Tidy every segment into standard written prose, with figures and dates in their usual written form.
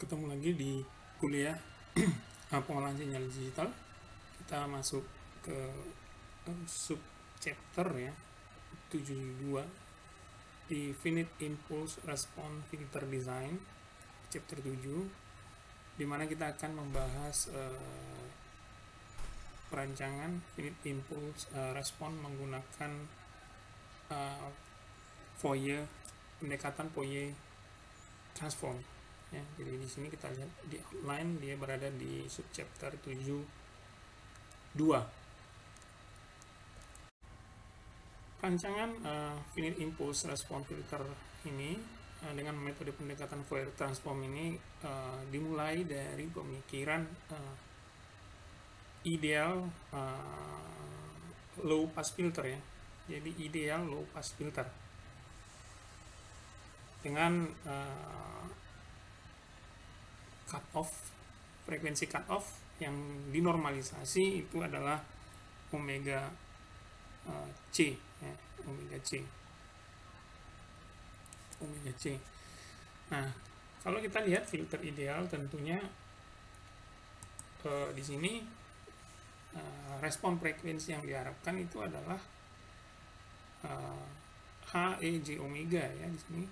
Ketemu lagi di kuliah pengolahan sinyal digital. Kita masuk ke sub chapter ya 72 di Finite Impulse Response Filter Design, chapter 7, di mana kita akan membahas perancangan Finite Impulse Response menggunakan Fourier, pendekatan Fourier transform. Ya, jadi di sini kita lihat di outline dia berada di subchapter 7.2. Rancangan finite impulse response filter ini dengan metode pendekatan Fourier transform ini dimulai dari pemikiran ideal low pass filter ya. Jadi ideal low pass filter dengan cut off, frekuensi cut off yang dinormalisasi itu adalah omega C ya, omega C. Nah, kalau kita lihat filter ideal tentunya di sini respon frekuensi yang diharapkan itu adalah H, E, J, omega ya. Di sini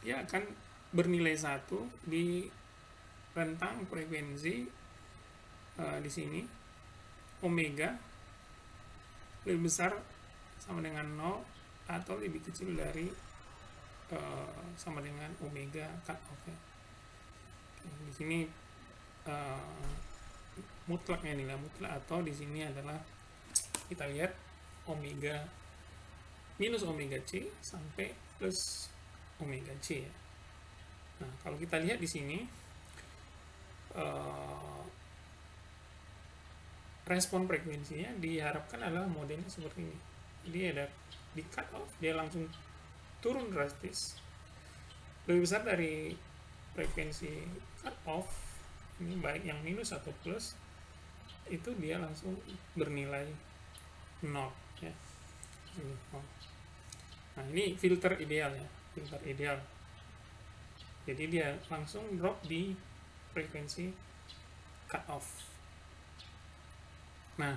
dia akan bernilai 1 di rentang frekuensi di sini omega lebih besar sama dengan 0 atau lebih kecil dari sama dengan omega cut off ya. Di sini mutlaknya nilai mutlak, atau di sini adalah kita lihat omega minus omega C sampai plus omega C ya. Nah, kalau kita lihat di sini respon frekuensinya diharapkan adalah modelnya seperti ini. Jadi ada di cut off dia langsung turun drastis lebih besar dari frekuensi cut off ini, baik yang minus atau plus itu dia langsung bernilai 0 ya. Nah, ini filter ideal ya, filter ideal. Jadi dia langsung drop di frekuensi cut off. Nah,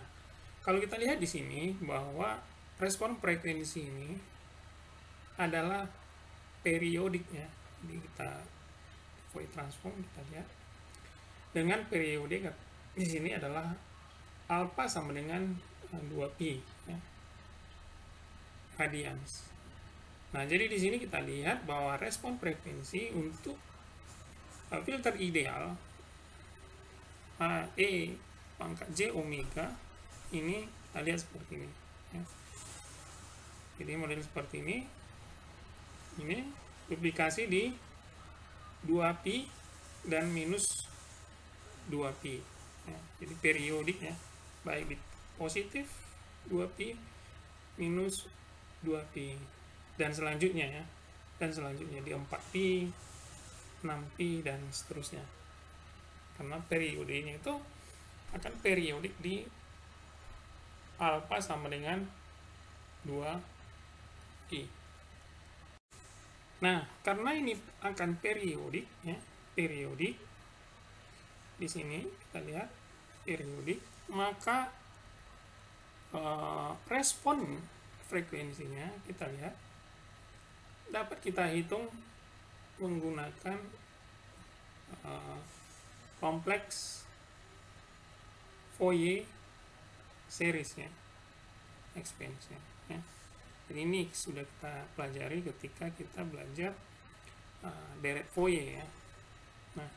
kalau kita lihat di sini bahwa respon frekuensi ini adalah periodik ya. Jadi kita Fourier transform kita lihat dengan periodik di sini adalah alpha sama dengan 2pi ya, radians. Nah, jadi di sini kita lihat bahwa respon frekuensi untuk filter ideal E pangkat J omega ini kita lihat seperti ini ya. Jadi model seperti ini duplikasi di 2pi dan minus 2pi ya. Jadi periodik ya, baik di positif 2pi minus 2pi dan selanjutnya ya, dan selanjutnya di 4pi, 6pi dan seterusnya, karena periodenya itu akan periodik di alpha sama dengan 2pi. Nah, karena ini akan periodik ya, periodik di sini kita lihat periodik, maka respon frekuensinya kita lihat dapat kita hitung menggunakan kompleks Fourier series ya, expansion ya. Jadi ini sudah kita pelajari ketika kita belajar deret Fourier ya. Nah,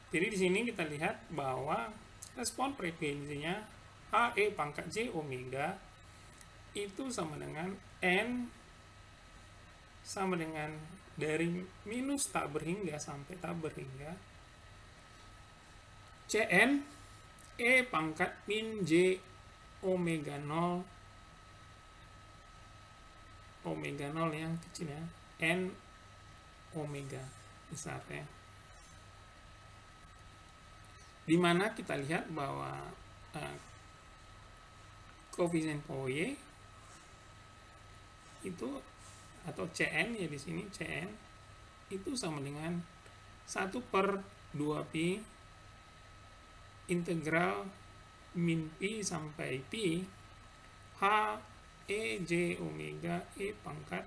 jadi di sini kita lihat bahwa respon frekuensinya H, E pangkat J omega itu sama dengan N sama dengan dari minus tak berhingga sampai tak berhingga Cn E pangkat min J omega 0 yang kecil ya, N omega besar ya. Dimana kita lihat bahwa koefisien Fourier itu atau Cn ya, di sini Cn itu sama dengan 1/2pi integral min pi sampai pi h e j omega e pangkat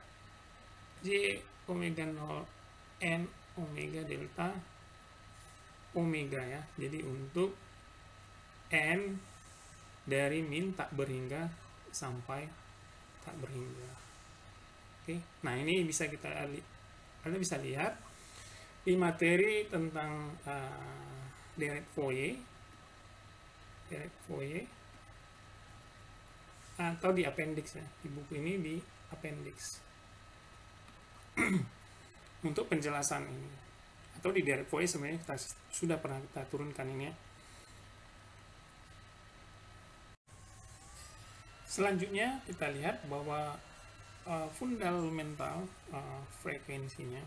j omega 0 n omega delta omega ya. Jadi untuk n dari min tak berhingga sampai tak berhingga. Oke, nah ini bisa Anda bisa lihat di materi tentang Dirac-Fourier atau di appendix ya, di buku ini di appendix untuk penjelasan ini, atau di Dirac-Fourier sebenarnya kita sudah pernah kita turunkan ini ya. Selanjutnya kita lihat bahwa fundamental frekuensinya,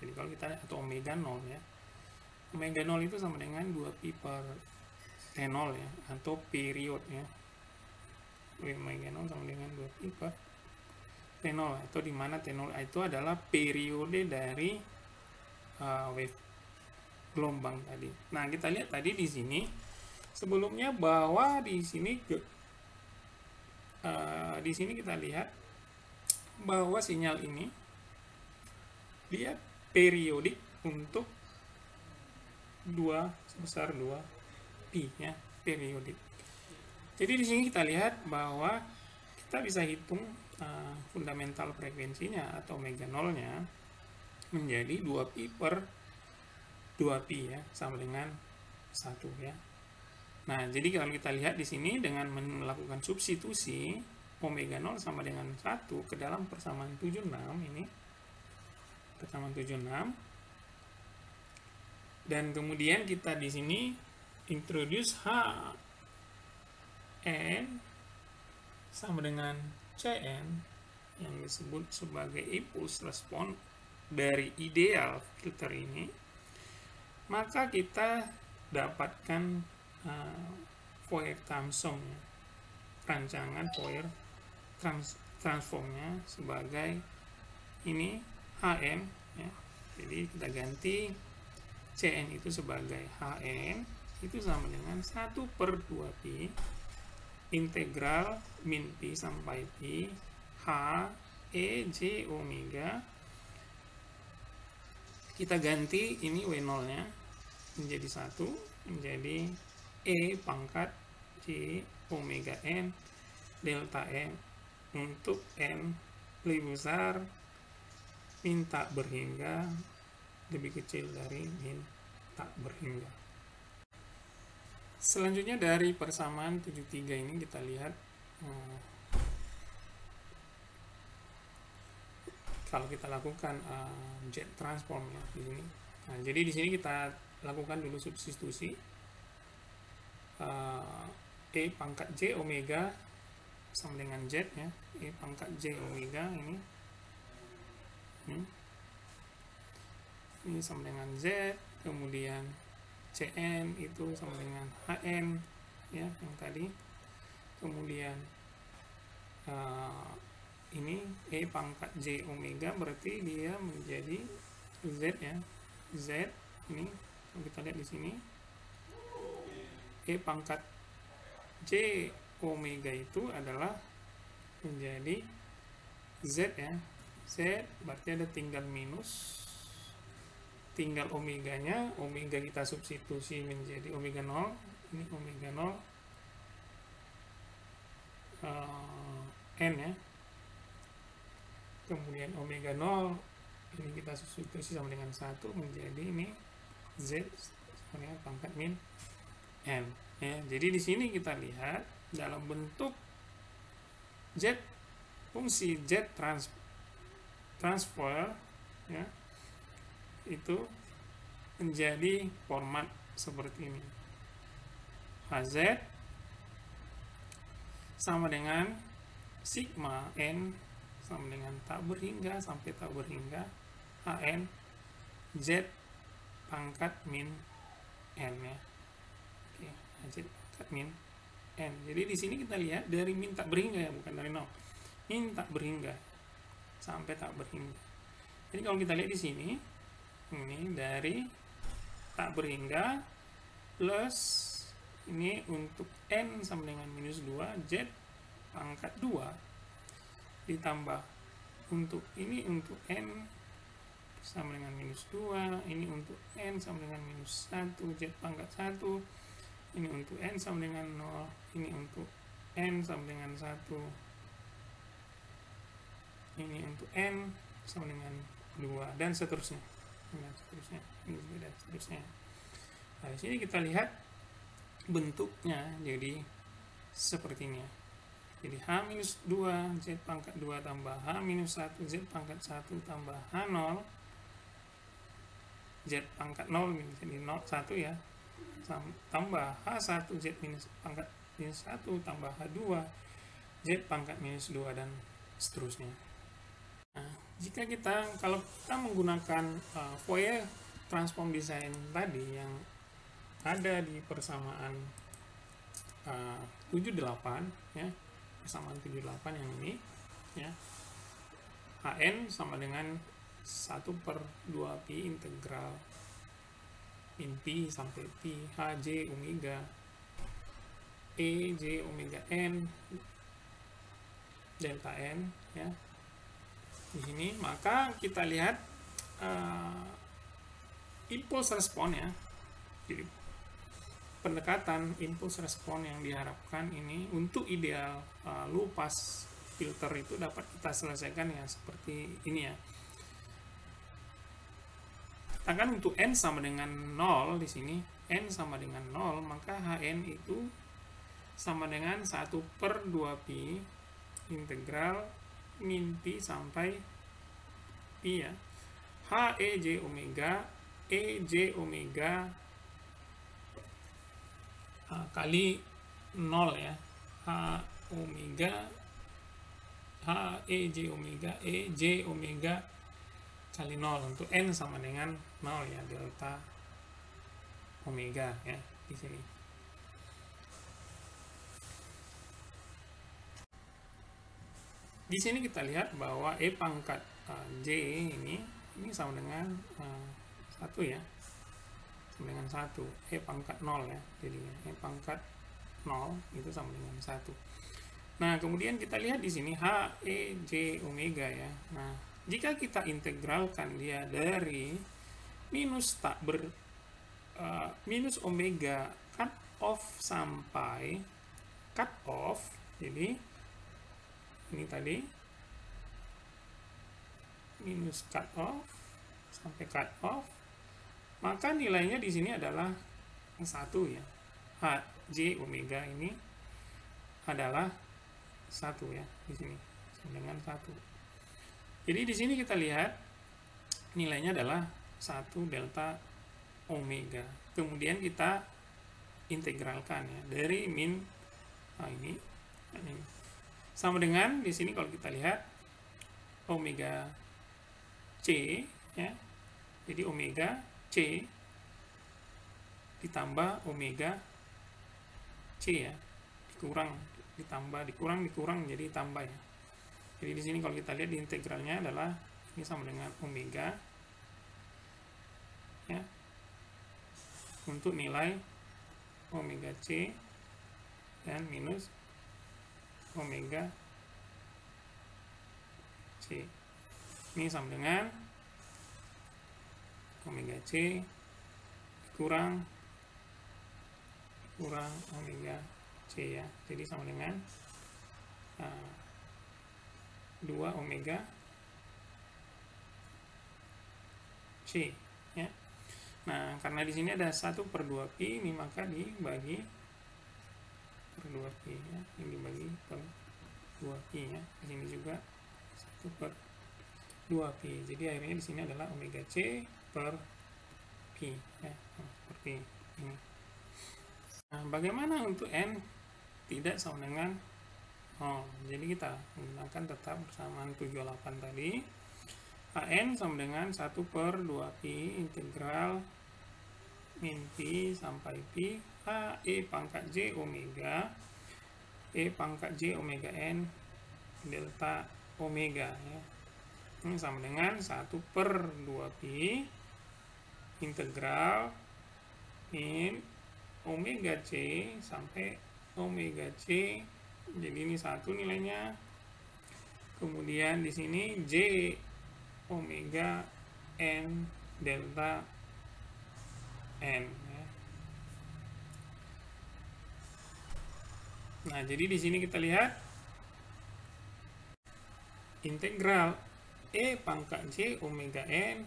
jadi kalau kita lihat, atau omega 0 ya, omega 0 itu sama dengan 2pi per T0 ya, atau period ya. Omega 0 sama dengan 2pi per T0, atau di mana T0 itu adalah periode dari wave gelombang tadi. Nah, kita lihat tadi di sini sebelumnya bahwa di sini kita lihat bahwa sinyal ini dia periodik untuk sebesar 2pi ya, periodik. Jadi di sini kita lihat bahwa kita bisa hitung fundamental frekuensinya atau omega 0-nya menjadi 2pi per 2pi ya, sama dengan 1 ya. Nah, jadi kalau kita lihat di sini dengan melakukan substitusi omega 0 sama dengan 1 ke dalam persamaan 76 ini, persamaan 76, dan kemudian kita di sini introduce Hn sama dengan Cn yang disebut sebagai impulse response dari ideal filter ini, maka kita dapatkan Fourier-Thomson rancangan Fourier transformnya sebagai ini Hn ya. Jadi kita ganti Cn itu sebagai Hn itu sama dengan 1/2pi integral min pi sampai pi h e j omega. Kita ganti ini W0 nya menjadi 1 menjadi e pangkat j omega n delta n untuk n lebih besar min tak berhingga lebih kecil dari min tak berhingga. Selanjutnya dari persamaan 73 ini kita lihat kalau kita lakukan jet transform ya di sini. Nah, jadi di sini kita lakukan dulu substitusi e pangkat j omega sama dengan z ya, e pangkat j omega ini sama dengan z, kemudian Cn itu sama dengan Hn ya yang tadi, kemudian ini e pangkat j omega berarti dia menjadi z ya, z ini kalau kita lihat di sini e pangkat j omega itu adalah menjadi z ya, z berarti ada tinggal minus, tinggal omeganya, omega kita substitusi menjadi omega 0, ini omega 0 n ya, kemudian omega 0 ini kita substitusi sama dengan 1 menjadi ini z sama dengan pangkat min n ya. Jadi di sini kita lihat dalam bentuk z, fungsi z transfer ya, itu menjadi format seperti ini. Hz sama dengan sigma n sama dengan tak berhingga sampai tak berhingga Hn z pangkat min n ya. Oke, z pangkat min n. Jadi di sini kita lihat dari min tak berhingga ya, bukan dari 0. Min tak berhingga sampai tak berhingga. Jadi kalau kita lihat di sini ini dari tak berhingga plus ini untuk N sama dengan minus 2 Z pangkat 2 ditambah untuk ini untuk N sama dengan minus 2, ini untuk N sama dengan minus 1 Z pangkat 1, ini untuk N sama dengan 0, ini untuk N sama dengan 1, ini untuk N sama dengan 2, dan seterusnya. Dan seterusnya. Nah, di sini kita lihat bentuknya jadi seperti ini ya. Jadi H-2 Z pangkat 2 tambah H-1 Z pangkat 1 tambah H0 Z pangkat 0 jadi 1 ya, tambah H1 Z pangkat minus 1 tambah H2 Z pangkat minus 2, dan seterusnya. Nah, kalau kita menggunakan Fourier transform design tadi yang ada di persamaan 78 ya, persamaan 78 yang ini ya, Hn sama dengan 1/2 pi integral min pi sampai pi Hj omega Ej omega n delta n ya di sini. Maka kita lihat impuls respon ya, jadi pendekatan impuls respon yang diharapkan ini untuk ideal low pass filter itu dapat kita selesaikan ya seperti ini ya. Katakan untuk N sama dengan 0 di sini, N sama dengan 0, maka Hn itu sama dengan 1/2 pi integral min pi sampai pi ya. Hej omega Ej omega kali 0 ya, H omega Hej omega Ej omega kali 0 untuk N sama dengan 0 ya, delta omega ya di sini. Di sini kita lihat bahwa E pangkat J ini sama dengan 1 ya, sama dengan 1, E pangkat 0 ya, jadinya E pangkat 0 itu sama dengan 1. Nah, kemudian kita lihat di sini Hej omega ya. Nah, jika kita integralkan dia dari minus minus omega cut off sampai cut off, jadi ini tadi minus cut off sampai cut off, maka nilainya di sini adalah 1 ya. Hj omega ini adalah 1 ya di sini dengan 1. Jadi di sini kita lihat nilainya adalah 1 delta omega. Kemudian kita integralkan ya dari min ini sama dengan di sini kalau kita lihat omega c ya. Jadi omega c ditambah omega c ya, dikurang ditambah dikurang jadi tambah ya. Jadi di sini kalau kita lihat di integralnya adalah ini sama dengan omega ya, untuk nilai omega c dan minus omega c. Ini sama dengan omega c kurang omega c ya. Jadi sama dengan 2 omega c ya. Nah, karena di sini ada 1/2 pi ini, maka dibagi per 2 pi ya. Ini dibagi per 2 pi ya. Di sini juga 1/2 pi. Jadi akhirnya di sini adalah omega c per pi ya. Seperti ini. Nah, bagaimana untuk n tidak sama dengan jadi kita menggunakan tetap persamaan 78 tadi. Hn sama dengan 1/2 pi integral min pi sampai pi E pangkat J omega E pangkat J omega n delta omega ya. Ini sama dengan 1/2 pi integral min omega C sampai omega C. Jadi ini 1 nilainya. Kemudian di sini J omega N delta N ya. Nah, jadi di sini kita lihat integral E pangkat J omega N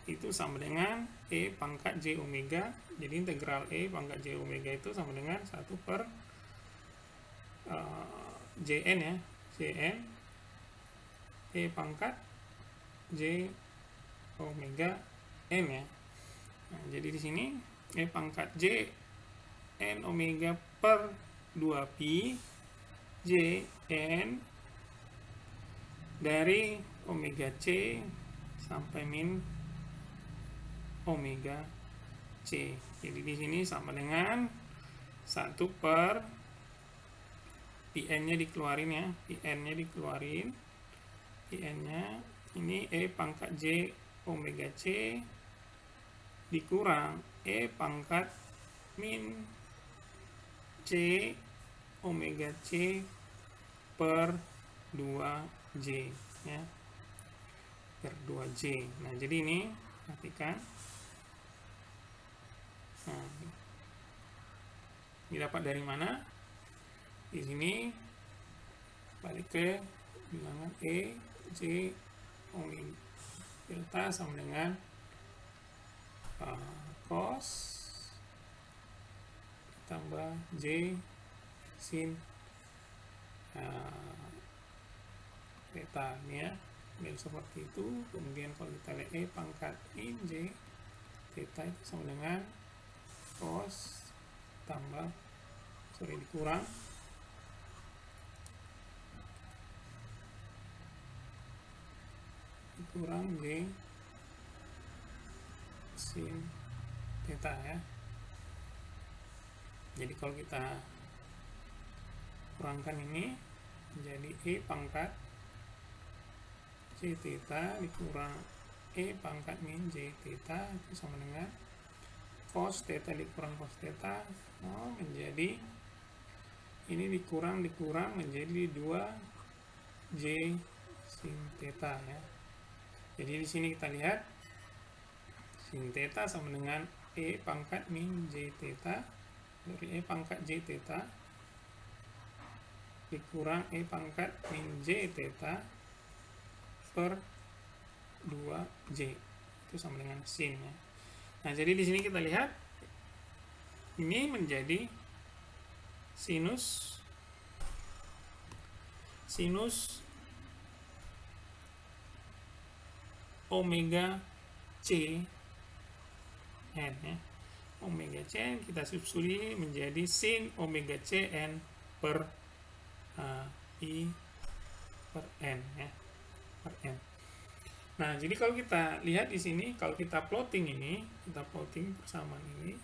itu sama dengan E pangkat J omega. Jadi integral E pangkat J omega itu sama dengan 1 per Jn ya, Jn E pangkat J omega N ya. Nah, jadi di sini E pangkat J N omega per 2pi J N dari omega C sampai min omega C. Jadi di sini sama dengan 1 per Pn-nya dikeluarin ya, Pn-nya dikeluarin. Pn-nya ini E pangkat J omega C dikurang E pangkat min C omega C per 2J ya, per 2J. Nah, jadi ini perhatikan. Nah, ini dapat dari mana? Di sini balik ke bilangan E J omega delta sama dengan cos tambah J sin theta ini ya. Dan seperti itu. Kemudian kalau kita lihat E pangkat min J theta itu sama dengan cos tambah dikurang J sin theta ya. Jadi kalau kita kurangkan ini menjadi E pangkat J theta dikurang E pangkat min J theta itu sama dengan cos theta dikurang cos theta menjadi ini dikurang menjadi 2J sin theta ya. Jadi di sini kita lihat sin theta sama dengan E pangkat min J theta dari E pangkat J theta dikurang E pangkat min J theta per 2J itu sama dengan sin ya. Nah, jadi di sini kita lihat ini menjadi sinus omega C N ya. Omega C N kita substitusi menjadi sin omega C N per I per N ya, per N. Nah, jadi kalau kita lihat di sini, kalau kita plotting ini, kita plotting persamaan ini,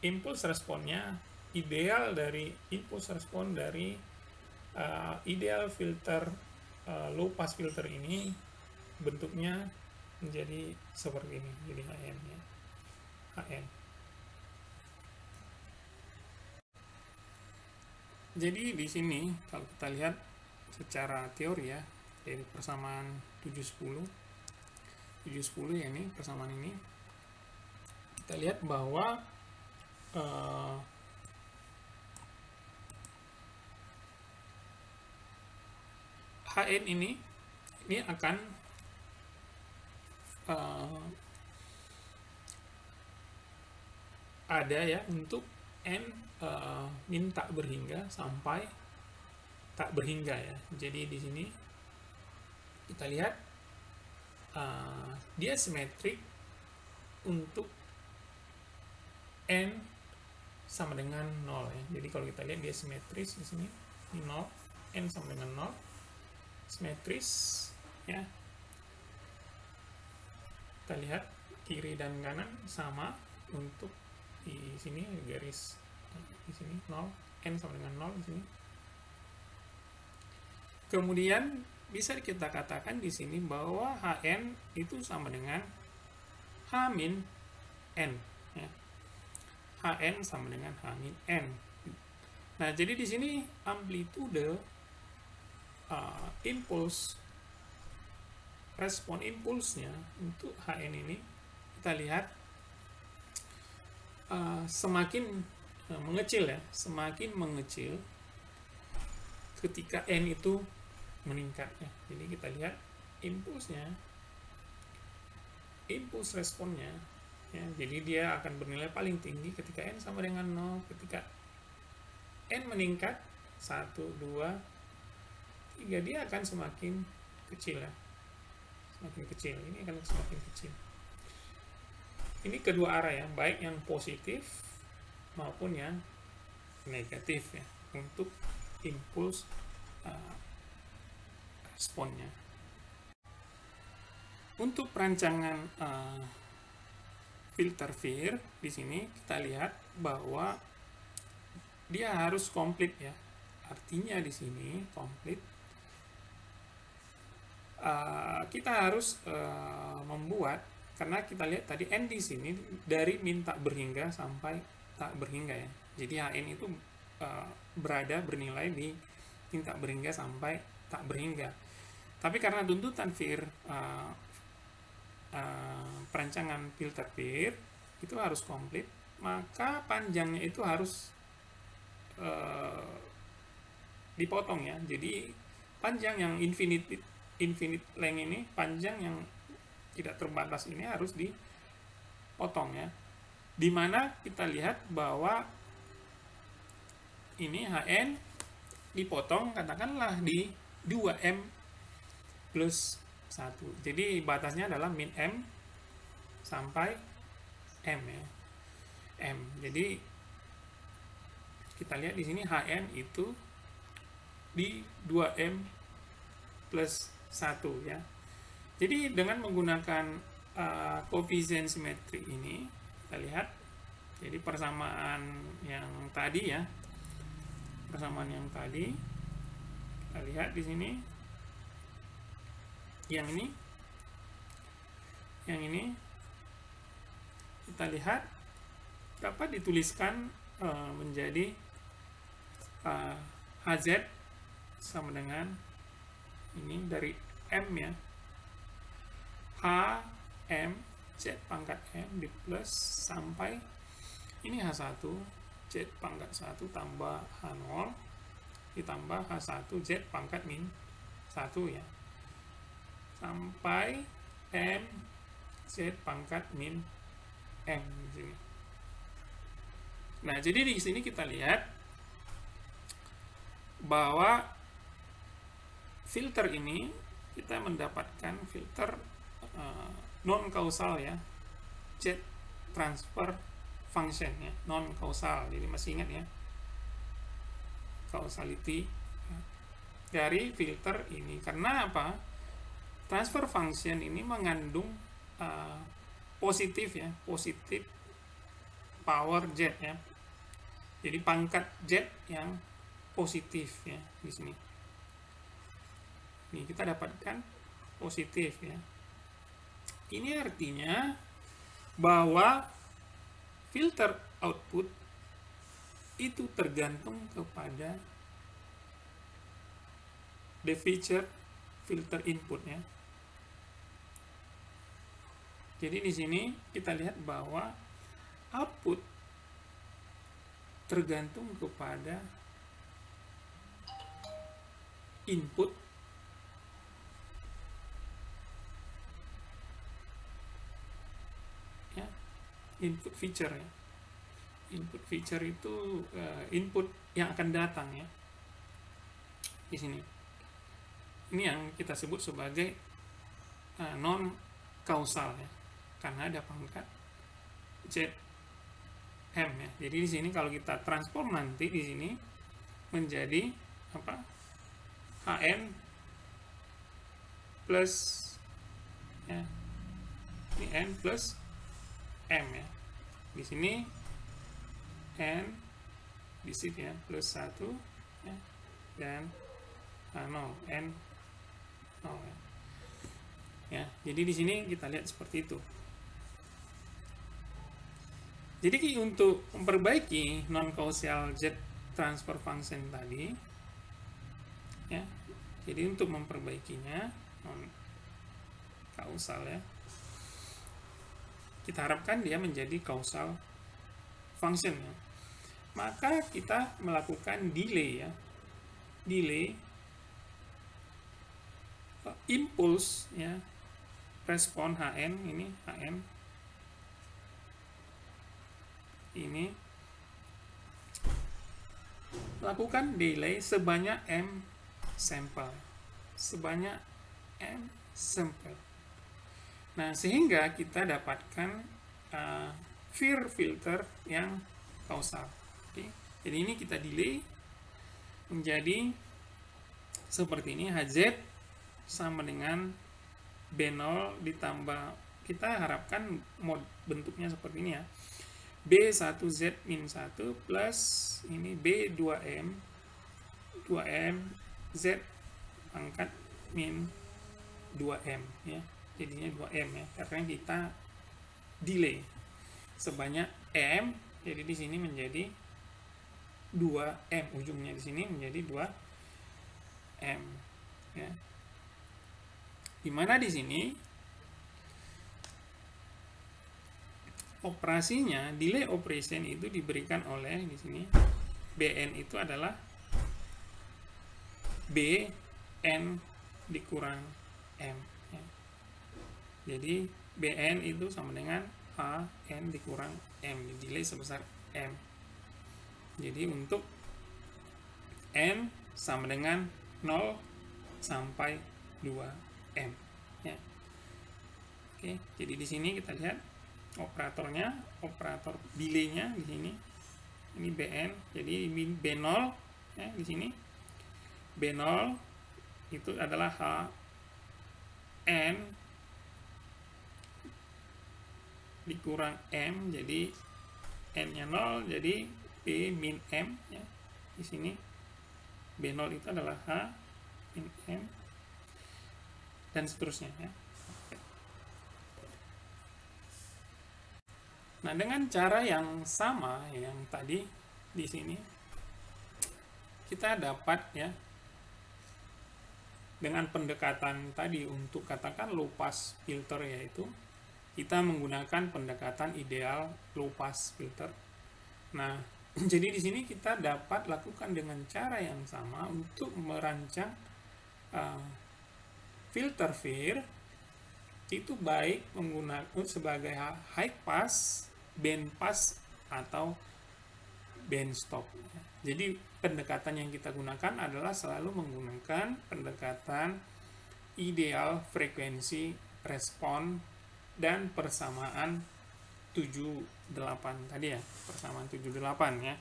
impuls responnya, ideal dari impuls respon dari ideal filter low pass filter ini bentuknya menjadi seperti ini, jadi HN ya, HN. Jadi di sini kalau kita lihat secara teori ya, dari persamaan 710 ya, ini persamaan ini kita lihat bahwa HN ini akan ada ya untuk N min tak berhingga sampai tak berhingga ya. Jadi di sini kita lihat dia simetrik untuk N sama dengan 0 ya. Jadi kalau kita lihat dia simetris di sini, ini 0, N sama dengan 0, simetris ya. Kita lihat kiri dan kanan sama untuk di sini garis di sini 0, N sama dengan 0 di sini. Kemudian bisa kita katakan di sini bahwa Hn itu sama dengan H min N, ya. Hn sama dengan H min N. Nah, jadi di sini amplitude impuls, respon impulsnya untuk Hn ini kita lihat semakin mengecil, ya, semakin mengecil ketika N itu meningkat, ya. Jadi kita lihat impulsnya, impuls responnya, ya, jadi dia akan bernilai paling tinggi ketika N sama dengan 0. Ketika N meningkat 1, 2, 3, dia akan semakin kecil, ya, semakin kecil. Ini akan semakin kecil. Ini kedua arah, ya, baik yang positif maupun yang negatif, ya, untuk impuls responnya. Untuk perancangan filter Fear di sini kita lihat bahwa dia harus komplit, ya. Artinya di sini komplit, kita harus membuat, karena kita lihat tadi N di sini dari min tak berhingga sampai tak berhingga, ya. Jadi Hn itu bernilai di min tak berhingga sampai tak berhingga. Tapi karena tuntutan Fear, perancangan filter Fear itu harus komplit, maka panjangnya itu harus dipotong, ya. Jadi panjang yang infinite length ini, panjang yang tidak terbatas ini harus dipotong, ya. Dimana kita lihat bahwa ini Hn dipotong katakanlah di 2M plus 1. Jadi batasnya adalah min M sampai M, ya. M. Jadi kita lihat di sini Hn itu di 2M plus 1, ya. Jadi dengan menggunakan koefisien simetri ini, kita lihat, jadi persamaan yang tadi, ya, persamaan yang tadi kita lihat di sini, yang ini kita lihat dapat dituliskan menjadi Hz sama dengan ini dari M, ya, H M Z pangkat M di plus sampai ini H1 Z pangkat 1 tambah H0 ditambah H1 Z pangkat min 1, ya, sampai M Z pangkat min M di sini. Nah, jadi di sini kita lihat bahwa filter ini kita mendapatkan filter non kausal, ya, Z transfer function, ya, non kausal. Jadi masih ingat, ya, causality dari filter ini. Karena apa? Transfer function ini mengandung positif, ya, positif power Z, ya. Jadi pangkat Z yang positif, ya, di sini. Ini kita dapatkan positif, ya. Ini artinya bahwa filter output itu tergantung kepada the feature filter input, ya. Jadi di sini kita lihat bahwa output tergantung kepada input input feature, ya. Input feature itu input yang akan datang, ya, di sini. Ini yang kita sebut sebagai non kausal, ya, karena ada pangkat ZM, ya. Jadi di sini kalau kita transform nanti di sini menjadi apa? Hn plus, ya, ini N plus M, ya. Di sini N di sini, ya, plus 1, ya, dan 0 N 0 ya. Jadi di sini kita lihat seperti itu. Jadi untuk memperbaiki non causal Z transfer function tadi ya, jadi untuk memperbaikinya non kausal ya, kita harapkan dia menjadi causal function ya, maka kita melakukan delay ya, delay impuls ya, respon Hn ini, Hn ini lakukan delay sebanyak M sampel, sebanyak M sampel. Nah, sehingga kita dapatkan FIR filter yang kausal. Oke. Jadi ini kita delay menjadi seperti ini, Hz sama dengan B0 ditambah, kita harapkan mod bentuknya seperti ini ya, B1Z min 1 plus ini B2M 2M Z pangkat min 2M ya, jadinya 2M ya, karena kita delay sebanyak M, jadi di sini menjadi 2M, ujungnya di sini menjadi 2M ya. Dimana di sini operasinya, delay operation itu diberikan oleh di sini Bn itu adalah Bn dikurang M ya. Jadi Bn itu sama dengan Hn dikurang M, delay sebesar M. Jadi untuk N sama dengan 0 sampai 2M ya. Oke, jadi di sini kita lihat operatornya, operator delaynya di sini. Ini Bn, jadi B0 ya, di sini B0 itu adalah Hn dikurang M, jadi N-nya 0, jadi B min M ya. Di sini B0 itu adalah H min M dan seterusnya ya. Nah, dengan cara yang sama yang tadi di sini kita dapat ya, dengan pendekatan tadi untuk katakan low pass filter, yaitu kita menggunakan pendekatan ideal low pass filter. Nah, jadi di sini kita dapat lakukan dengan cara yang sama untuk merancang filter FIR itu, baik menggunakan sebagai high pass, band pass atau band stop. Jadi pendekatan yang kita gunakan adalah selalu menggunakan pendekatan ideal frekuensi respon dan persamaan 78 tadi ya, persamaan 78 ya.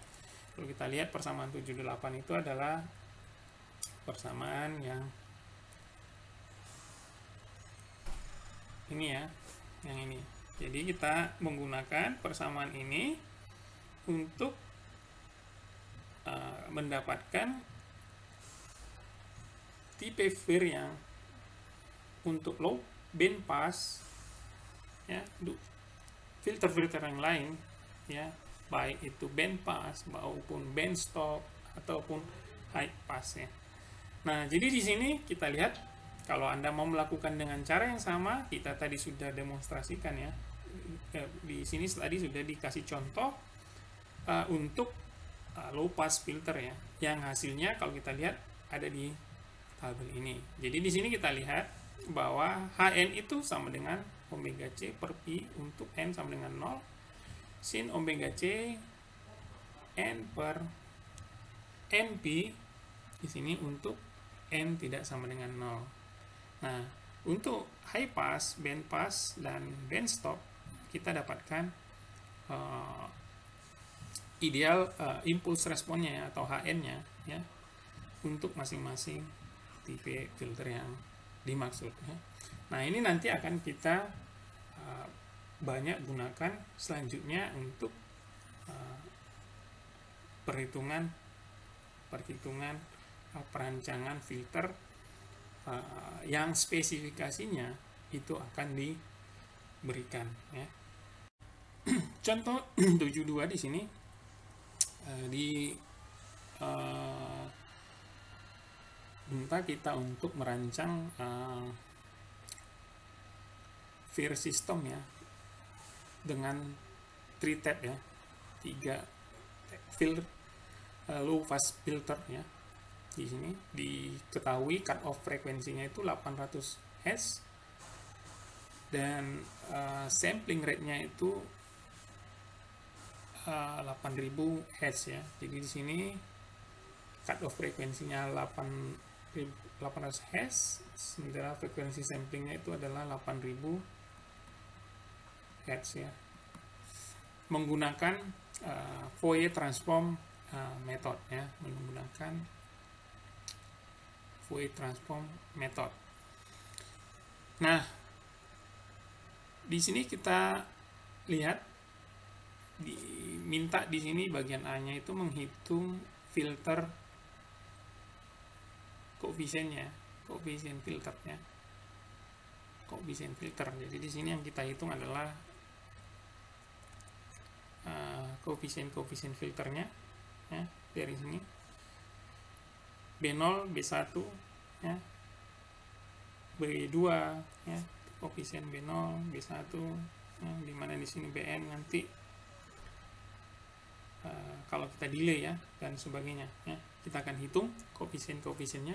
Kalau kita lihat persamaan 78 itu adalah persamaan yang ini ya, yang ini. Jadi kita menggunakan persamaan ini untuk mendapatkan tipe FIR yang untuk low band pass ya, filter-filter yang lain ya, baik itu band pass maupun band stop ataupun high pass ya. Nah, jadi di sini kita lihat, kalau Anda mau melakukan dengan cara yang sama, kita tadi sudah demonstrasikan ya. Di sini tadi sudah dikasih contoh untuk low pass filter ya, yang hasilnya kalau kita lihat ada di tabel ini. Jadi di sini kita lihat bahwa Hn itu sama dengan omega C per pi untuk N sama dengan 0, sin omega C N per NP di sini untuk N tidak sama dengan 0. Nah, untuk high pass, band pass, dan band stop kita dapatkan ideal impuls responnya ya, atau HN-nya ya, untuk masing-masing tipe filter yang dimaksud ya. Nah, ini nanti akan kita banyak gunakan selanjutnya untuk perhitungan perancangan filter yang spesifikasinya itu akan diberikan ya. Contoh 72 di sini minta kita untuk merancang fire system ya dengan 3 tab ya, 3 low pass filter ya. Di sini diketahui cut off frekuensinya itu 800 Hz dan sampling rate-nya itu 8000 Hz ya. Jadi di sini cut off frekuensinya 800 Hz, sementara frekuensi samplingnya itu adalah 8000 Hz ya. Menggunakan Fourier transform method ya, menggunakan Fourier transform method. Nah, di sini kita lihat diminta di sini bagian A-nya itu menghitung filter koefisiennya, koefisien filternya, koefisien filter. Jadi di sini yang kita hitung adalah koefisien filternya ya, dari sini B0, B1 ya, B2 ya, koefisien B0, B1 ya, dimana di sini Bn nanti kalau kita delay ya dan sebagainya ya, kita akan hitung koefisiennya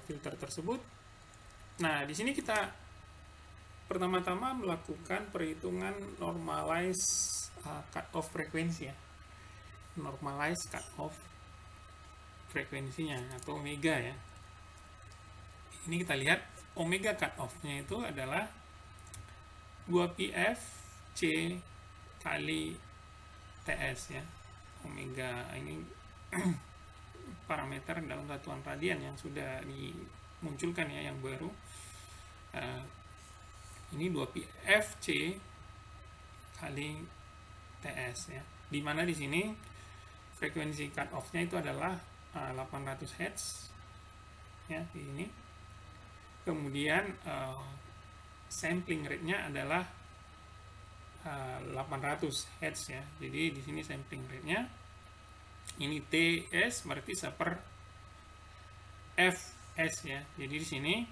filter tersebut. Nah, di sini kita pertama-tama melakukan perhitungan normalize cut off frekuensi ya, normalize cut off frekuensinya atau omega ya. Ini kita lihat omega cut off-nya itu adalah 2πf C kali TS ya. Omega ini parameter dalam satuan radian yang sudah dimunculkan ya, yang baru. Ini 2πf C kali TS ya. Dimana di sini frekuensi cut off-nya itu adalah 800 Hz ya, di sini. Kemudian sampling rate-nya adalah 800 Hz ya. Jadi di sini sampling rate-nya ini TS berarti 1/Fs ya. Jadi di sini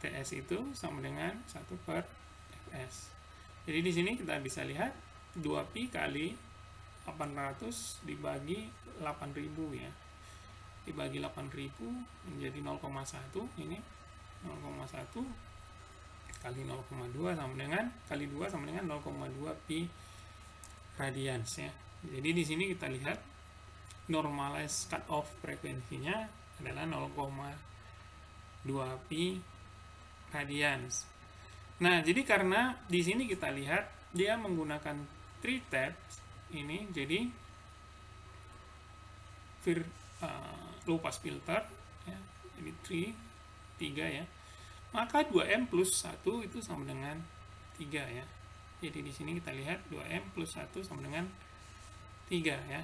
TS itu sama dengan 1/Fs. Jadi di sini kita bisa lihat 2pi kali 800 dibagi 8000 ya. Dibagi 8000 menjadi 0,1, ini 0,1 kali 0,2 sama dengan kali 2 sama dengan 0,2 pi radians ya. Jadi di sini kita lihat normalized cut off frekuensinya adalah 0,2 pi radians. Nah, jadi karena di sini kita lihat dia menggunakan 3 tabs ini, jadi low pass filter ya, ini 3 ya, maka 2m plus 1 itu sama dengan 3 ya. Jadi di sini kita lihat 2m plus 1 sama dengan 3 ya.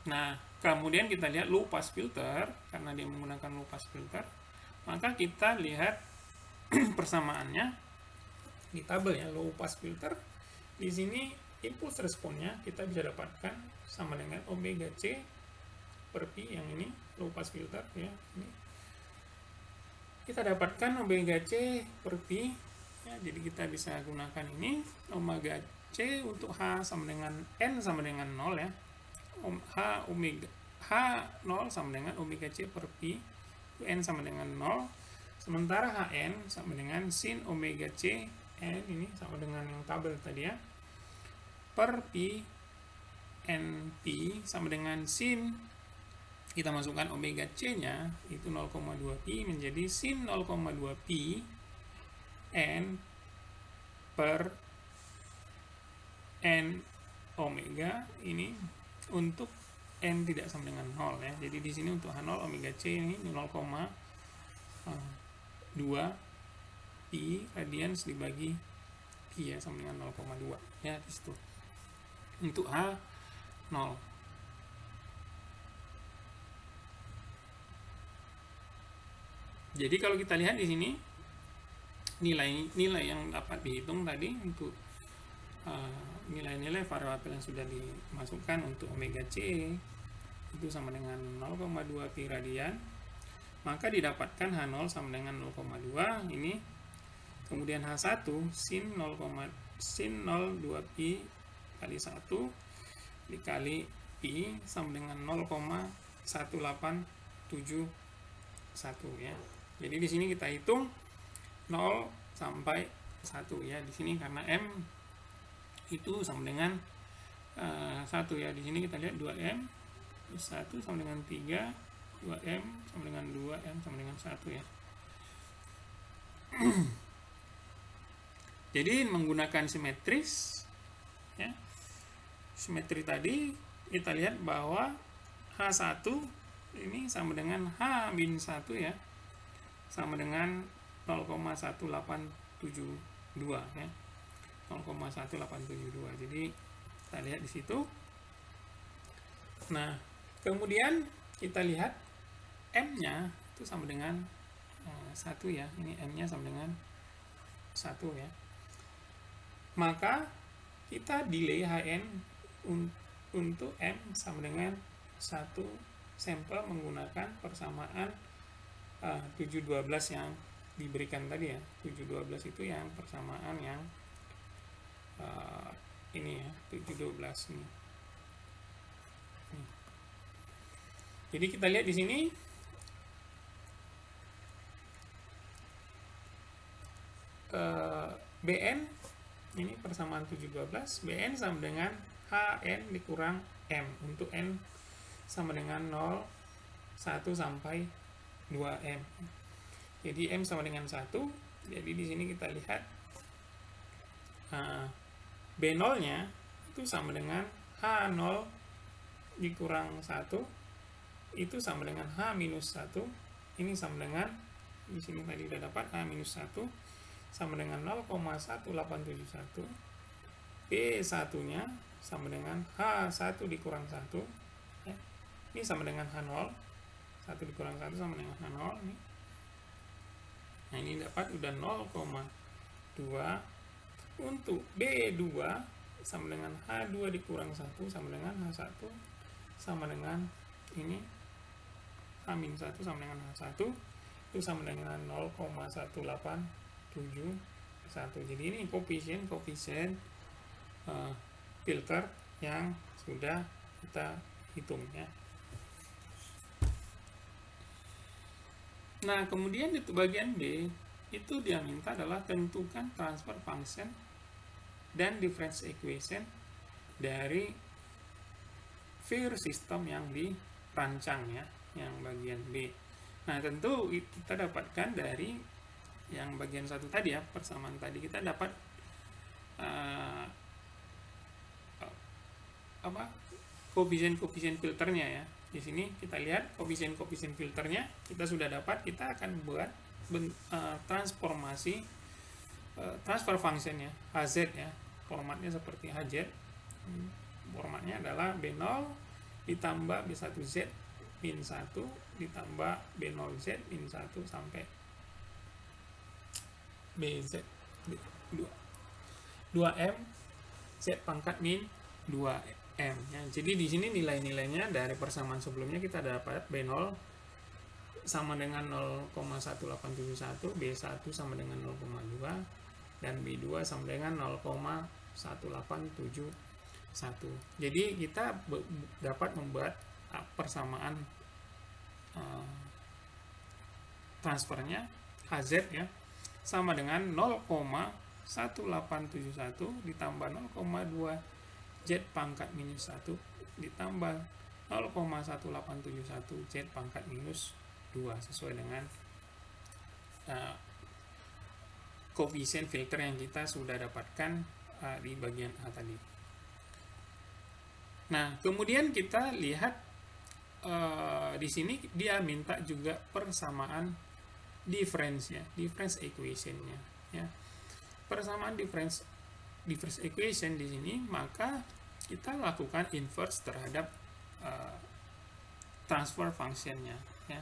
Nah, kemudian kita lihat low pass filter, karena dia menggunakan low pass filter, maka kita lihat persamaannya di tabel ya. Low pass filter di sini impuls responnya kita bisa dapatkan sama dengan omega C per pi, yang ini low pass filter ya, ini kita dapatkan omega C per pi ya. Jadi kita bisa gunakan ini omega C untuk H sama dengan N sama dengan 0 ya. H0 sama dengan omega C per pi, N sama dengan 0, sementara Hn sama dengan sin omega C N, ini sama dengan yang tabel tadi ya, per pi NP sama dengan sin, kita masukkan omega C nya itu 0,2 pi menjadi sin 0,2 pi N per N omega, ini untuk N tidak sama dengan 0 ya. Jadi di sini untuk H0 omega C ini 0,2 pi radians dibagi pi ya, sama dengan 0,2 ya di situ untuk H0. Jadi kalau kita lihat di sini nilai yang dapat dihitung tadi untuk nilai-nilai variabel yang sudah dimasukkan untuk omega C itu sama dengan 0,2 pi radian, maka didapatkan H0 sama dengan 0,2 ini, kemudian H1 sin 0,2 pi kali 1 dikali pi sama dengan 0,1871 ya. Jadi di sini kita hitung 0 sampai 1 ya. Di sini karena M itu sama dengan 1 ya. Di sini kita lihat 2M 1 sama dengan 3, 2M sama dengan 2M sama dengan 1 ya. Jadi menggunakan simetris ya. Simetri tadi kita lihat bahwa H1 ini sama dengan H-1 ya. Sama dengan 0,1872 ya. 0,1872. Jadi kita lihat di situ. Nah, kemudian kita lihat M-nya itu sama dengan 1 ya. Ini M-nya sama dengan 1 ya. Maka kita delay Hn untuk M sama dengan 1 sampel menggunakan persamaan 712 yang diberikan tadi ya. 712 itu yang persamaan yang ini ya, 712 ini. Jadi kita lihat di sini Bn ini persamaan 712, Bn sama dengan Hn dikurang M untuk N sama dengan 0, 1 sampai 2M. Jadi M sama dengan 1. Jadi di sini kita lihat B0-nya itu sama dengan H0 dikurang 1 itu sama dengan H-1. Ini sama dengan, di sini tadi sudah dapat H-1 sama dengan 0,1871. B1-nya sama dengan H1 dikurang 1 ya. Ini sama dengan H0, 1 dikurang 1 sama dengan H0 ini. Nah ini dapat udah 0,2. Untuk B2 sama dengan H2 dikurang 1 sama dengan H1 sama dengan ini H-1 sama dengan H1 itu sama dengan 0,1871. Jadi ini koefisien filter yang sudah kita hitung ya. Nah kemudian di bagian B itu dia minta adalah tentukan transfer function dan difference equation dari Fourier system yang dirancang ya, yang bagian B. Nah tentu kita dapatkan dari yang bagian satu tadi ya, persamaan tadi kita dapat koefisien filternya ya. Di sini kita lihat koefisien filternya kita sudah dapat. Kita akan buat transformasi transfer functionnya Hz ya, formatnya seperti Hz. Formatnya adalah B0 ditambah B1Z min 1 ditambah B0Z min 1 sampai BZ 2M Z pangkat min 2M ya. Jadi di sini nilai-nilainya dari persamaan sebelumnya kita dapat B0 sama dengan 0,1871, B1 sama dengan 0,2 dan B2 sama dengan 0,1871. Jadi kita dapat membuat persamaan transfernya Hz ya sama dengan 0,1871 ditambah 0,2 Z pangkat minus 1 ditambah 0,1871 Z pangkat minus 2 sesuai dengan koefisien filter yang kita sudah dapatkan di bagian A tadi. Nah, kemudian kita lihat di sini dia minta juga persamaan difference equation-nya ya. Persamaan difference equation di sini, maka kita lakukan inverse terhadap transfer function-nya ya.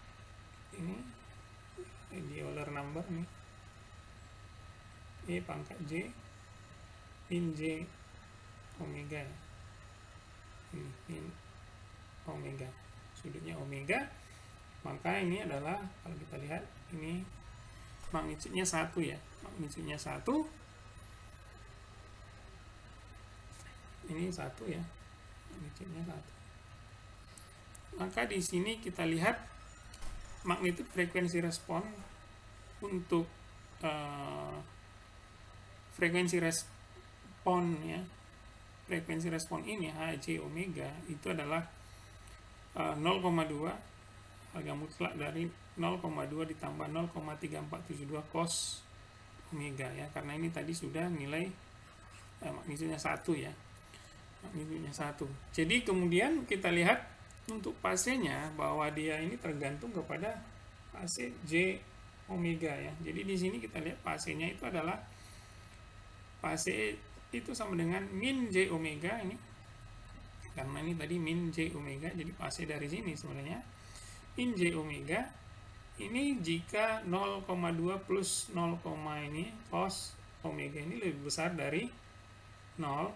ini di Euler number nih, E pangkat J min J omega ya. Ini min omega, sudutnya omega, maka ini adalah kalau kita lihat ini magnitudenya 1 ya, magnitudenya 1, ini 1 ya, magnitudenya 1. Maka di sini kita lihat magnitud frekuensi respon untuk frekuensi respon ya, frekuensi respon ini Hj omega itu adalah 0,2, harga mutlak dari 0,2 ditambah 0,3472 cos omega ya, karena ini tadi sudah nilai magnitudenya 1 ya, magnitudenya 1. Jadi kemudian kita lihat untuk fasenya bahwa dia ini tergantung kepada fase J omega ya. Jadi di sini kita lihat fasenya itu adalah fase itu sama dengan min J omega ini, karena ini tadi min J omega, jadi fase dari sini sebenarnya min J omega ini jika 0,2 plus 0, ini cos omega ini lebih besar dari 0.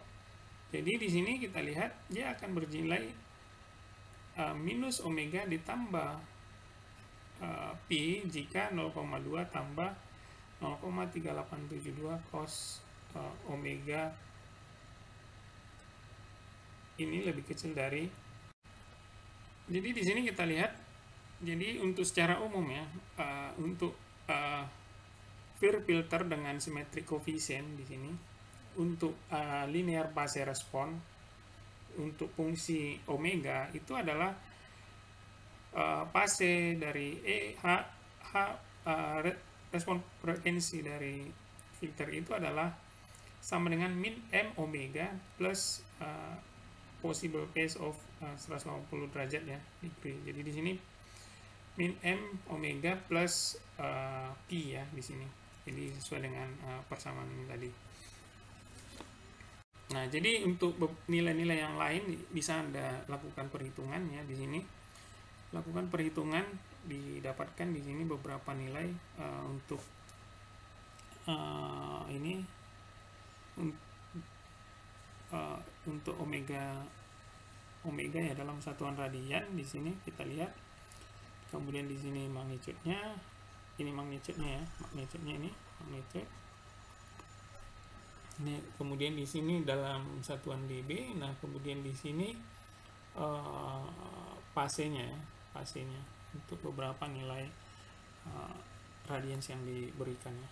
Jadi di sini kita lihat dia akan bernilai minus omega ditambah pi jika 0,2 tambah 0,3872 cos omega ini lebih kecil dari. Jadi di sini kita lihat, jadi untuk secara umum ya, untuk Fourier filter dengan symmetric coefficient di sini, untuk linear phase respon untuk fungsi omega itu adalah fase dari respon frekuensi dari filter itu adalah sama dengan min m omega plus possible phase of 180 derajat ya, degree. Jadi di sini min m omega plus pi ya di sini. Jadi sesuai dengan persamaan ini tadi. Nah, jadi untuk nilai-nilai yang lain bisa Anda lakukan perhitungan ya di sini. Lakukan perhitungan, didapatkan di sini beberapa nilai untuk ini untuk omega ya dalam satuan radian di sini kita lihat. Kemudian di sini magnitudenya, ini magnitudenya ya, magnitudenya ini magnitude. Ini kemudian di sini dalam satuan dB. Nah, kemudian di sini fasenya ya, fasenya untuk beberapa nilai radians yang diberikan ya.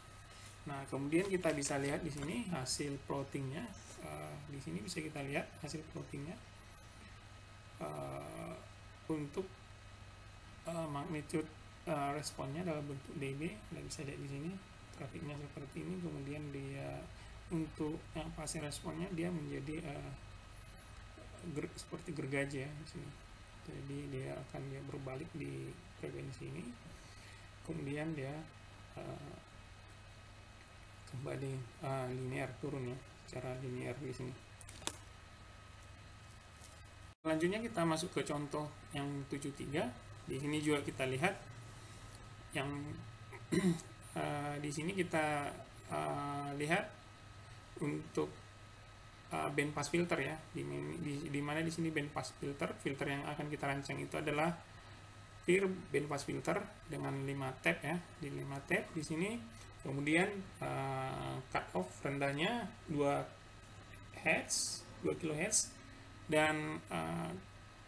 Nah, kemudian kita bisa lihat di sini hasil plottingnya. Di sini bisa kita lihat hasil plottingnya untuk magnitude responnya dalam bentuk dB. Anda bisa lihat di sini grafiknya seperti ini. Kemudian dia untuk yang fase responnya dia menjadi seperti gergaji ya di sini. Jadi dia akan berbalik di frekuensi ini. Kemudian dia kembali linear turun ya, secara linear di sini. Selanjutnya kita masuk ke contoh yang 73. Di sini juga kita lihat yang di sini kita lihat untuk bandpass filter ya, di mana di sini bandpass filter yang akan kita rancang itu adalah Fourier bandpass filter dengan 5 tab ya, di 5 tab di sini. Kemudian cut off rendahnya 2 kHz dan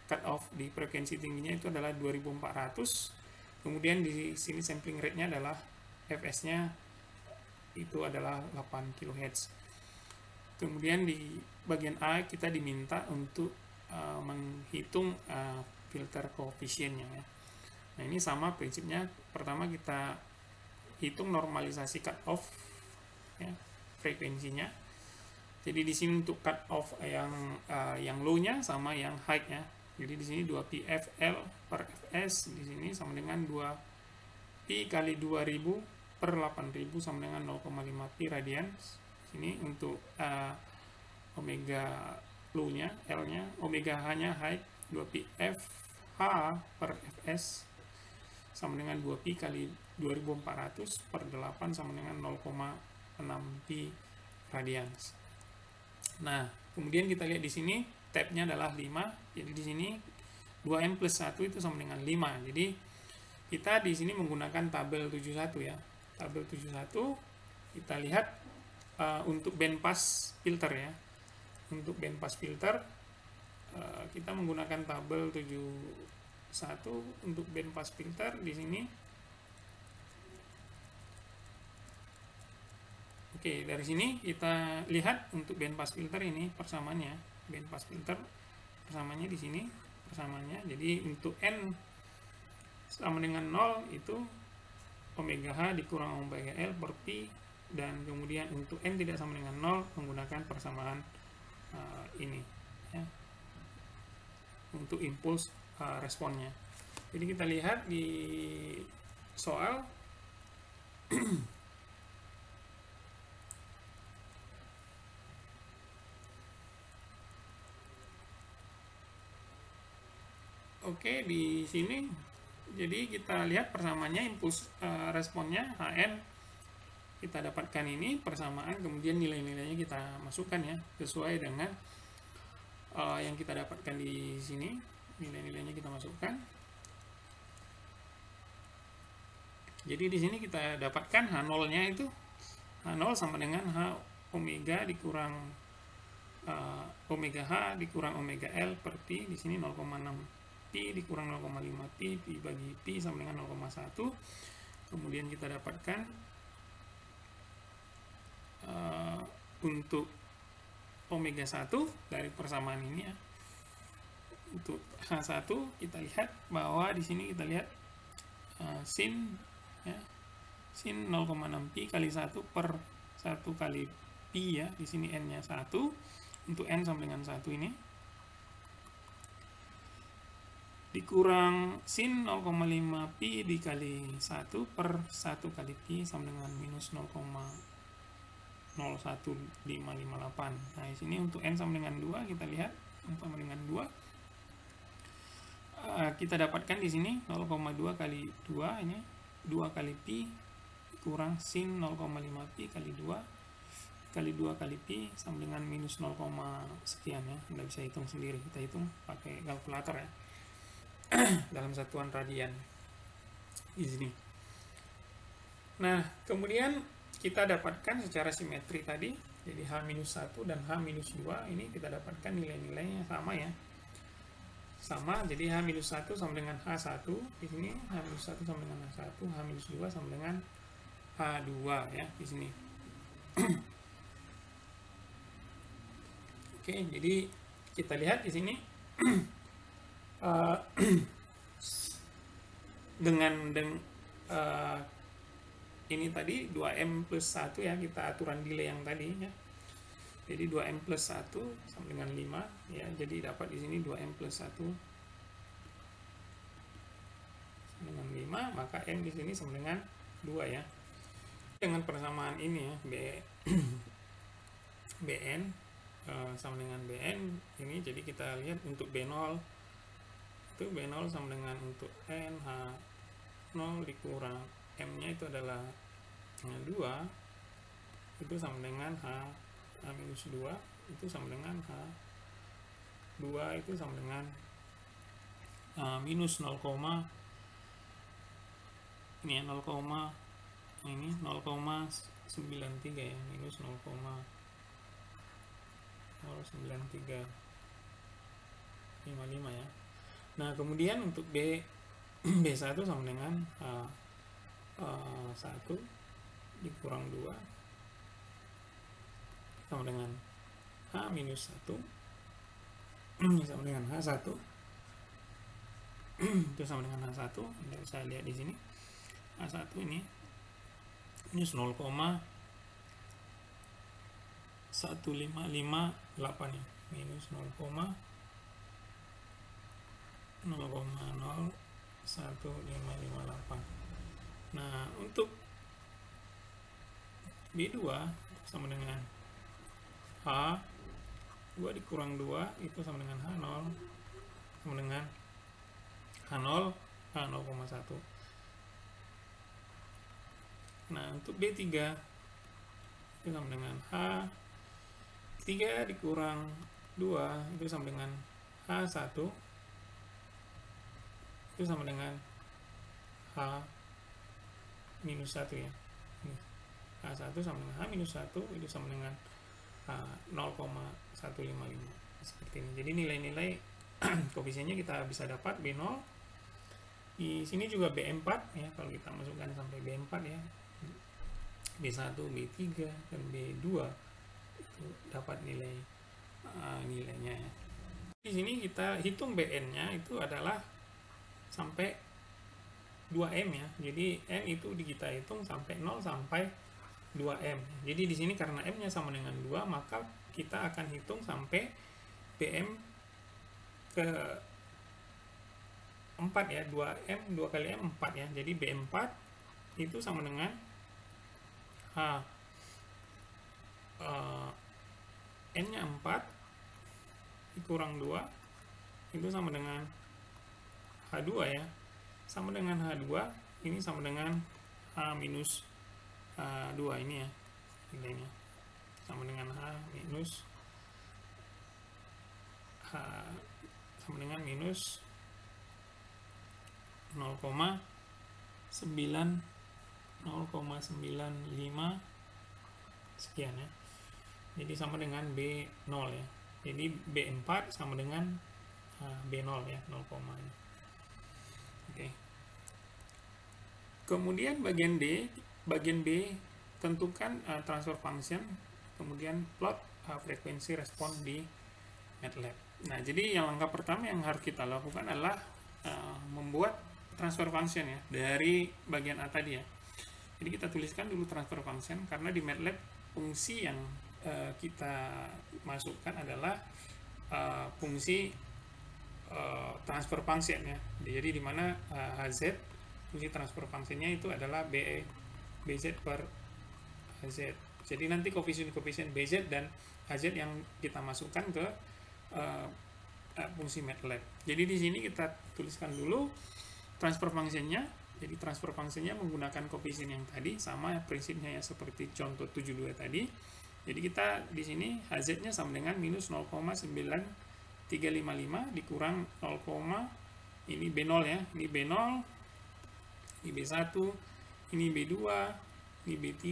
cut off di frekuensi tingginya itu adalah 2400. Kemudian di sini sampling rate-nya adalah fs-nya itu adalah 8 kHz. Kemudian di bagian A kita diminta untuk menghitung filter koefisiennya ya. Nah, ini sama prinsipnya. Pertama kita hitung normalisasi cut off ya, frekuensinya. Jadi di sini untuk cut off yang low-nya sama yang high-nya. Jadi di sini 2 pfl per fs di sini sama dengan 2 pi kali 2000 per 8000 sama dengan 0,5 pi radians. Ini untuk omega low-nya, L-nya, omega H-nya high 2 pi f h per fs sama dengan 2pi kali 2400 per 8 sama dengan 0,6 pi radians. Nah, kemudian kita lihat di sini tabnya adalah 5. Jadi di sini 2m plus 1 itu sama dengan 5. Jadi kita di sini menggunakan tabel 71 ya. Tabel 71 kita lihat untuk bandpass filter ya. Untuk bandpass filter kita menggunakan tabel 71 untuk bandpass filter di sini. Oke, dari sini kita lihat untuk bandpass filter ini persamaannya. Bandpass filter persamaannya di sini, persamaannya. Jadi untuk n sama dengan 0 itu omega h dikurang omega l per pi, dan kemudian untuk n tidak sama dengan 0 menggunakan persamaan ini ya, untuk impuls responnya. Jadi kita lihat di soal oke, di sini jadi kita lihat persamaannya impuls responnya Hn kita dapatkan ini persamaan, kemudian nilai-nilainya kita masukkan ya sesuai dengan yang kita dapatkan di sini, nilai-nilainya kita masukkan. Jadi di sini kita dapatkan H0-nya itu H0 sama dengan H omega dikurang omega H dikurang omega L per pi, di sini 0,6 pi dikurang 0,5 pi, pi bagi pi sama dengan 0,1. Kemudian kita dapatkan untuk omega 1 dari persamaan ini ya. Untuk H1 kita lihat bahwa di sini kita lihat sin ya, sin 0,6 pi kali 1 per 1 kali pi ya. Di sini n-nya 1. Untuk n sama dengan 1 ini dikurang sin 0,5 pi dikali 1 per 1 kali pi sama dengan minus 0,01558. Nah, di sini untuk n sama dengan 2 kita lihat sama dengan 2. Kita dapatkan di sini 0,2 kali 2 ini 2 kali pi kurang sin 0,5 pi kali 2 kali 2 kali pi sama dengan minus 0, sekian ya. Anda bisa hitung sendiri, kita hitung pakai kalkulator ya. Dalam satuan radian di sini. Nah, kemudian kita dapatkan secara simetri tadi, jadi H-1 dan H-2 ini kita dapatkan nilai-nilainya sama ya. Sama, jadi H-1 sama dengan H1 di sini, H-1 sama dengan H1, H-2 sama dengan H2 ya di sini. Oke, jadi kita lihat di sini dengan ini tadi 2m plus 1 ya, kita aturan delay yang tadi ya. Jadi 2m plus 1 sama dengan 5 ya. Jadi dapat di sini 2m plus 1 sama dengan 5, maka m di sini sama dengan 2 ya. Dengan persamaan ini ya, bn sama dengan bn ini, jadi kita lihat untuk b0 itu b0 sama dengan untuk n h0 dikurang m-nya itu adalah 2 itu sama dengan h-2 itu sama dengan h2 itu sama dengan minus 0, ini ya 0, ini 0,93 ya, minus 0,09355 ya. Nah, kemudian untuk B1 sama dengan 1 dikurang 2 sama dengan H minus 1 sama dengan H1 itu sama dengan H1. Anda bisa lihat di sini H1 ini minus 0,1558 ya, minus 0,01558. Nah, untuk B2 sama dengan H2 dikurang 2 itu sama dengan H0 sama dengan H0 H0,1. Nah, untuk B3 itu sama dengan H3 dikurang 2 itu sama dengan H1 itu sama dengan H minus 1 ya. Ini H1 sama dengan H minus 1 itu sama dengan 0,155 seperti ini. Jadi nilai-nilai koefisiennya kita bisa dapat B0. Di sini juga B4 ya, kalau kita masukkan sampai B4 ya. B1, B3 dan B2 itu dapat nilainya. Di sini kita hitung Bn-nya itu adalah sampai 2M ya. Jadi M itu kita hitung sampai 0 sampai 2M. Jadi di sini karena M-nya sama dengan 2, maka kita akan hitung sampai BM ke 4 ya. 2M, 2 kali M 4 ya. Jadi B4 itu sama dengan N-nya 4 dikurang 2 itu sama dengan H2 ya. Sama dengan H2 ini sama dengan H minus 2 ini ya nilainya, sama dengan H minus H sama dengan minus 0,95 sekian ya. Jadi sama dengan B0 ya. Jadi B4 sama dengan B0 ya, 0, ya. Oke. Kemudian bagian B tentukan transfer function, kemudian plot frekuensi respon di MATLAB. Nah, jadi yang langkah pertama yang harus kita lakukan adalah membuat transfer function ya dari bagian A tadi ya. Jadi kita tuliskan dulu transfer function karena di MATLAB fungsi yang kita masukkan adalah fungsi transfer function ya. Jadi di mana HZ fungsi transfer functionnya itu adalah BZ per HZ. Jadi nanti koefisien BZ dan HZ yang kita masukkan ke fungsi MATLAB. Jadi di sini kita tuliskan dulu transfer functionnya. Jadi transfer functionnya menggunakan koefisien yang tadi, sama prinsipnya ya seperti contoh 72 tadi. Jadi kita di sini HZ-nya sama dengan minus 0,9355 dikurang 0, ini B0 ya, ini B0, ini B1, ini B2, ini B3,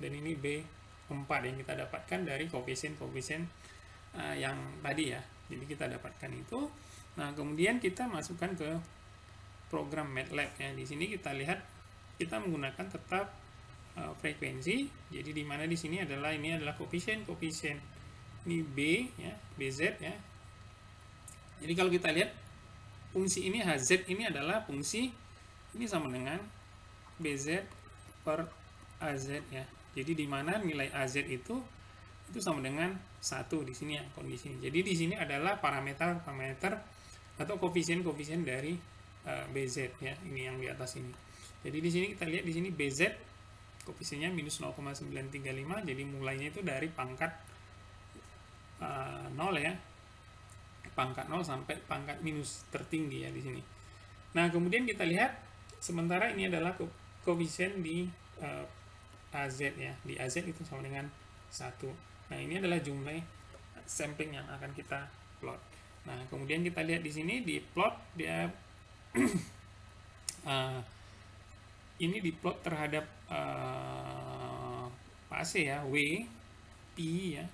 dan ini B4 yang kita dapatkan dari koefisien-koefisien yang tadi ya. Jadi kita dapatkan itu. Nah, kemudian kita masukkan ke program MATLAB ya. Di sini kita lihat kita menggunakan tetap frekuensi. Jadi di mana di sini adalah koefisien ini B ya, BZ ya. Jadi kalau kita lihat fungsi ini HZ ini adalah fungsi ini sama dengan BZ per AZ ya. Jadi di mana nilai AZ itu sama dengan 1 di sini ya kondisinya. Jadi di sini adalah parameter atau koefisien dari BZ ya, ini yang di atas ini. Jadi di sini kita lihat di sini BZ koefisiennya minus 0,935, jadi mulainya itu dari pangkat 0 ya. Pangkat 0 sampai pangkat minus tertinggi ya di sini. Nah, kemudian kita lihat sementara ini adalah koefisien di AZ ya. Di AZ itu sama dengan 1. Nah, ini adalah jumlah sampling yang akan kita plot. Nah, kemudian kita lihat di sini di plot dia ini diplot terhadap fase ya, W, P ya,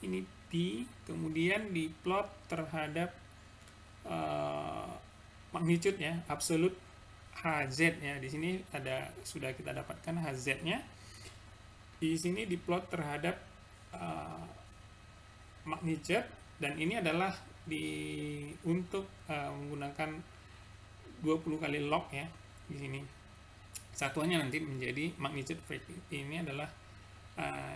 ini P, kemudian diplot terhadap magnitude ya, absolute HZ ya. Di sini sudah kita dapatkan HZ-nya. Di sini diplot terhadap magnitude, dan ini adalah untuk menggunakan 20 kali log ya di sini. Satuannya nanti menjadi magnitude frekuensi, ini adalah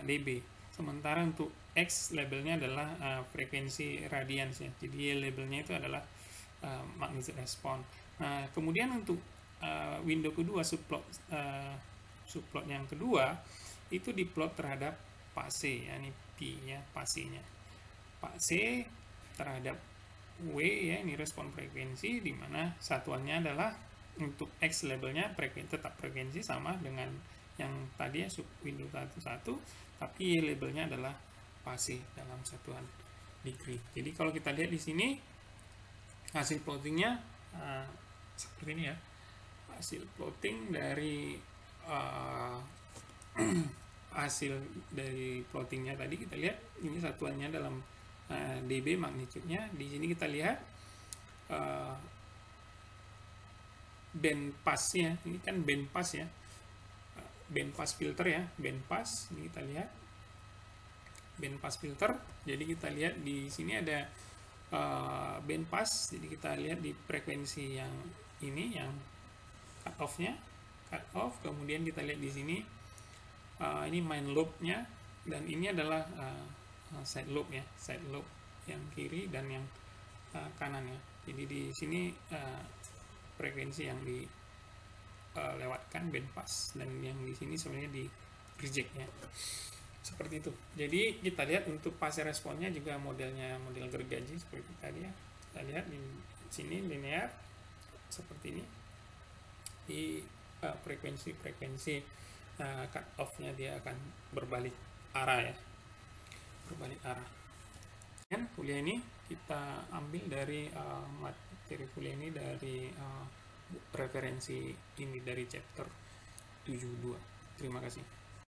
dB. Sementara untuk X labelnya adalah frekuensi radians ya. Jadi Y labelnya itu adalah magnitude respon. Nah, kemudian untuk window kedua, subplot yang kedua itu diplot terhadap fase ya, ini P ya, fasenya. Fase terhadap W ya, ini respon frekuensi, di mana satuannya adalah untuk X labelnya tetap frekuensi sama dengan yang tadi ya sub window 11, tapi labelnya adalah fase dalam satuan degree. Jadi kalau kita lihat di sini hasil plottingnya seperti ini ya, hasil plotting dari hasil dari plottingnya tadi kita lihat ini satuannya dalam dB magnitude-nya. Di sini kita lihat band pass-nya, ini kan band pass ya, band pass filter ya, band pass. Ini kita lihat band pass filter. Jadi kita lihat di sini ada band pass. Jadi kita lihat di frekuensi yang ini, yang cut off-nya, cut off. Kemudian kita lihat di sini ini main loop-nya, dan ini adalah side loop ya, side loop yang kiri dan yang kanannya. Jadi di sini frekuensi yang dilewatkan band pass, dan yang di sini sebenarnya di reject ya. Seperti itu. Jadi kita lihat untuk fase responnya juga modelnya model gergaji seperti tadi ya. Kita lihat di sini linear seperti ini. Di frekuensi cut off-nya dia akan berbalik arah ya. Berbalik arah. Dan kuliah ini kita ambil dari materi kuliah ini dari referensi ini dari chapter 72. Terima kasih.